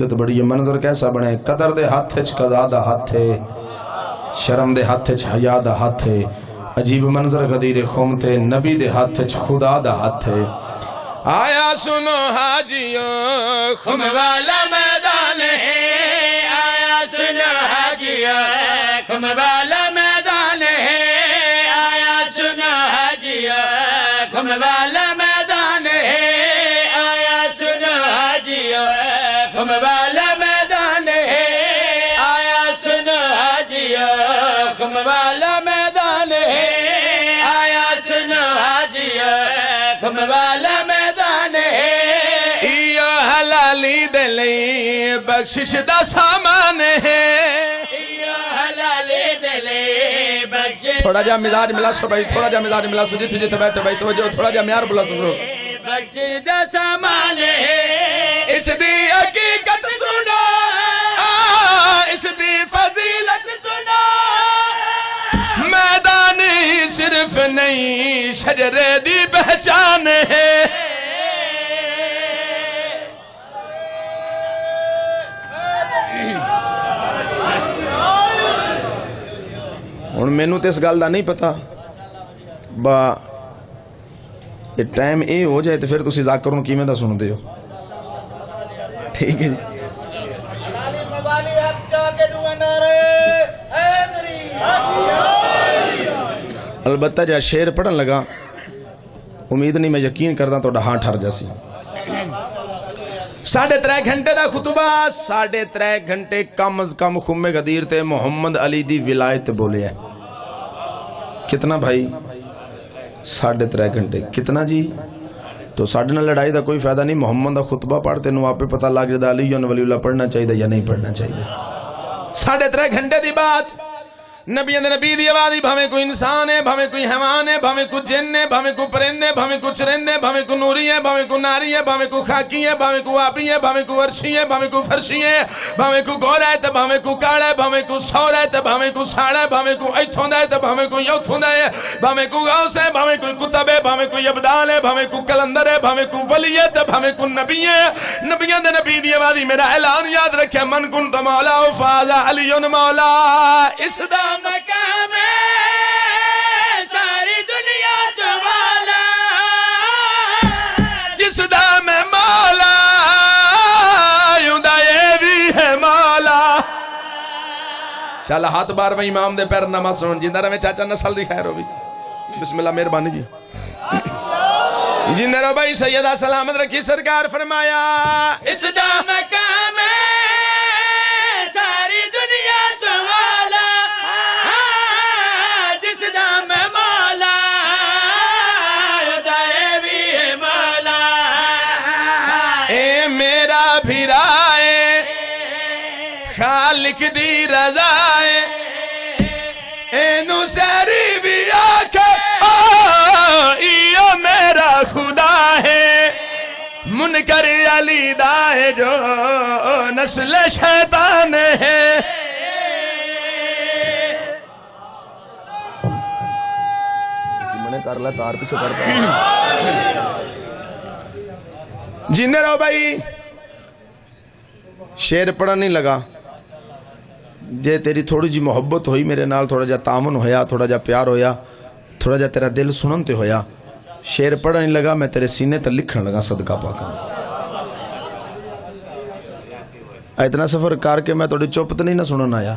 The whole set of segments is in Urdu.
تو بڑی منظر کیسا بنے قدر دے ہاتھ چ قضا دا ہاتھ ہے شرم دے ہاتھ چ حیا دا ہاتھ ہے عجیب منظر غدیر خم تے نبی دے ہاتھ چ خدا دا ہاتھ ہے آیا سنو حاجیوں خم والا میدان ہے آیا سنو حاجیوں خم والا میدان ہے آیا سنو حاجیوں خم والا میدان ہے آیا سنو حاجیوں خم والا میدان ہے آیا سنو حاجیوں خم والا میدان ہے آیا سنو حاجیوں خم والا میدان ہے یا حلالی دلی بخشش دا سامان ہے یا حلالی دلی بخشش تھوڑا جا مزاج ملا سو بھائی تھوڑا جا مزاج ملا سو جیتے جیتے بیٹھے بھائی توجہ تھوڑا جا معیار بلا سو بخشش دا سامان ہے اس دی حقیقت سنا اس دی فضیلت سنا میدان صرف نہیں شجرے دی پہچان ہے ہن مینوں تے اس گل دا نہیں پتا با یہ ٹائم اے ہو جائے تو پھر تسی ذاکروں کیویں دا سن دے ہو ٹھیک ہے جی البتہ جا شعر پڑھن لگا امید نہیں میں یقین کردا تو ہاں ٹھر جاسی 3.5 گھنٹے دا خطبہ 3.5 گھنٹے کم از کم خم غدیر تے محمد علی دی ولایت بولے ہے کتنا بھائی 3.5 گھنٹے کتنا جی تو ساڑھے نہ لڑائی دا کوئی فائدہ نہیں محمد دا خطبہ پڑھتے نو آپ پہ پتہ لگ جاتا علی ولی اللہ پڑھنا چاہیے یا نہیں پڑھنا چاہیے 3.5 گھنٹے دی بات نبی دی آوازی بھامے کوئی انسان ہے بھامے کوئی حیوان ہے بھامے کوئی جن ہے بھامے کوئی پرندے بھامے کوئی چرندے بھامے کوئی نوری ہے بھامے کوئی ناری ہے بھامے کوئی خاکی ہے بھامے کوئی آبی ہے بھامے کوئی ورشی ہے بھامے کوئی فرشی ہے بھامے کوئی گورا ہے تو بھامے کوئی کاڑا ہے بھامے کوئی سور ہے تو بھامے کوئی ساڑا ہے بھامے کوئی ایتھوندا ہے تو بھامے کوئی یوتھوندا ہے بھامے کوئی غوث ہے بھامے کوئی کتب ہے بھامے کوئی ابدال ہے بھامے کوئی کلندر ہے بھامے کوئی ولی ہے تو بھامے کوئی نبی ہے نبیان دے نبی دی آوازی میرا اعلان یاد رکھے من کنت مولا فاذا علی مولا اس دا مقام ساری دنیا تو والا جس دا میں مولا یوں دا یہ بھی ہے مولا شاءاللہ ہاتھ بار میں امام دے پیر نماز سنن جندہ رہے چاچا نسل دی خیر ہو بھی بسم اللہ مہربانی جی جندہ رہے بھائی سیدہ سلامت رکھی سرکار فرمایا اس دا مقام ساری دنیا تو والا جس دا میں مولا دائے بھی ہے مولا اے میرا بھرائے خالق دی رضائے اے نسری بھی آکھے ایو میرا خدا ہے منکر علی دا ہے جو نسل شیطان ہے میں نے کر لیا تار پیچھے کر پایا جیندے رہو بھائی شعر پڑھا نہیں لگا جے تیری تھوڑی جی محبت ہوئی میرے نال تھوڑا جا تعاون ہویا تھوڑا جا پیار ہویا تھوڑا جا تیرا دل سننتے ہویا شعر پڑھا نہیں لگا میں تیرے سینے تے لکھن لگا صدقہ پاکا اتنا سفر کر کے میں تھوڑی چوپت نہیں نہ سنن آیا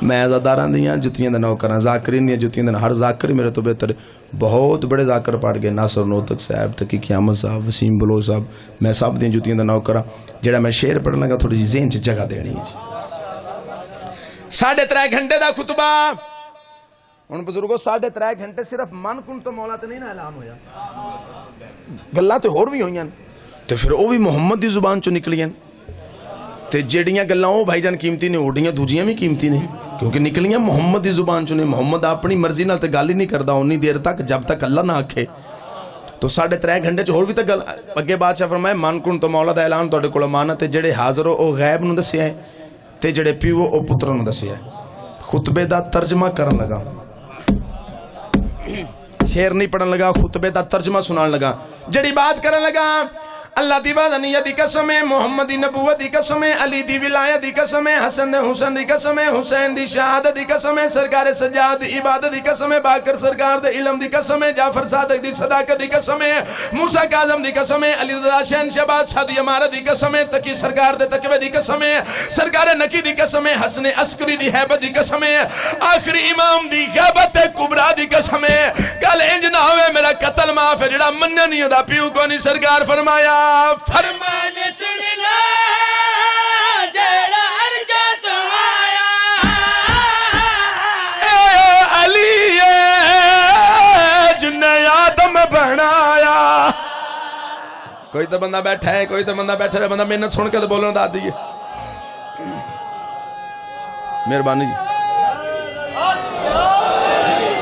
میں ازاداران دیاں جتیاں دے نوکراں ذاکرین دیاں جتیاں دے ہر ذاکر میرے تو بہتر بہت بڑے ذاکر پڑھ گئے ناصر نوتک صاحب تقی قیامت صاحب وسیم بلو صاحب میں سب دیاں جتیاں دے نوکراں جڑا میں شعر پڑھن لگا تھوڑی ذہن چ جگہ دینی ہے 3.5 گھنٹے دا خطبہ ہن بزرگو 3.5 گھنٹے صرف من کن تو مولا تے نہیں نہ اعلان ہویا گلاں تے ہور بھی ہوئیاں تے پھر او بھی محمد دی زبان چوں نکلیاں تے جیڑیاں گلاں او بھائی جان قیمتی نے اوڈیاں دوجیاں بھی قیمتی نے کیونکہ نکلیاں محمد دی زبان چوں نے محمد اپنی مرضی نال تے گل ہی نہیں کردا اونی دیر تک جب تک اللہ نہ آکھے تو 3.5 گھنٹے چ ہور بھی تے گل اگے بادشاہ فرمایا من کن تو مولا دا اعلان تواڈے کول امانت تے جڑے حاضر ہو او غیب نوں دسیا ہے تے جڑے پیو او پتر نوں دسیا ہے خطبے دا ترجمہ کرن لگا شعر نہیں پڑھن لگا خطبے دا ترجمہ سنان لگا جڑی بات کرن لگا اللہ دی وحدانیت دی قسم ہے، محمد دی نبوت دی قسم ہے، علی دی ولایت دی قسم ہے، حسن دے حسن دی قسم ہے، حسین دی شہادت دی قسم ہے، سرکار سجاد دی عبادت دی قسم ہے، باقر سرکار دے علم دی قسم ہے، جعفر صادق دی صداقت دی قسم ہے، موسیٰ کاظم دی قسم ہے، علی رضا شہن شہباد شاہ دی امارت دی قسم ہے، تقی سرکار دے تقوی دی قسم ہے، سرکار نکی دی قسم ہے، حسن عسکری دی حیبت دی قسم ہے، آخری امام دی غیبت کبرا دی قسم ہے، کل انج نہ ہوئے میرا قتل معاف ہے جڑا مننے نہیں دا پیو کو نہیں سرکار فرمایا فرمان سن لا جیڑا ارجا تمایا اے علی جن نے آدم بنایا کوئی تو بندہ بیٹھا ہے کوئی تو بندہ بیٹھا ہے بندہ محنت سن کے تو بولنا دا دیئے مہربانی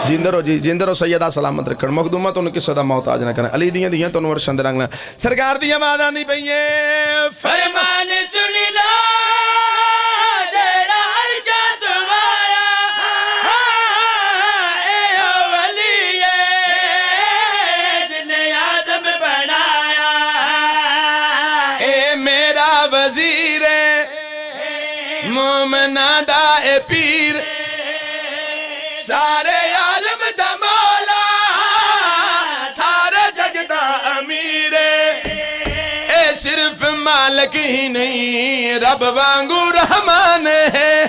جیندر ہو جی جیندر ہو سیدہ سلامت رکھن مخدومہ تو ان کی صدا موت آج نہ کریں علی دیاں دیاں تو نور شند رنگنا سرکار دیاں مادہ دی پہیے فرمان سن لا جیڑا ارجا تمایا اے ولی جن نے آدم بنایا اے میرا وزیر مومنہ دا اے پیر سارے عالم دا مولا سارے جگ دا امیر اے صرف مالک ہی نہیں رب وانگو رحمان ہے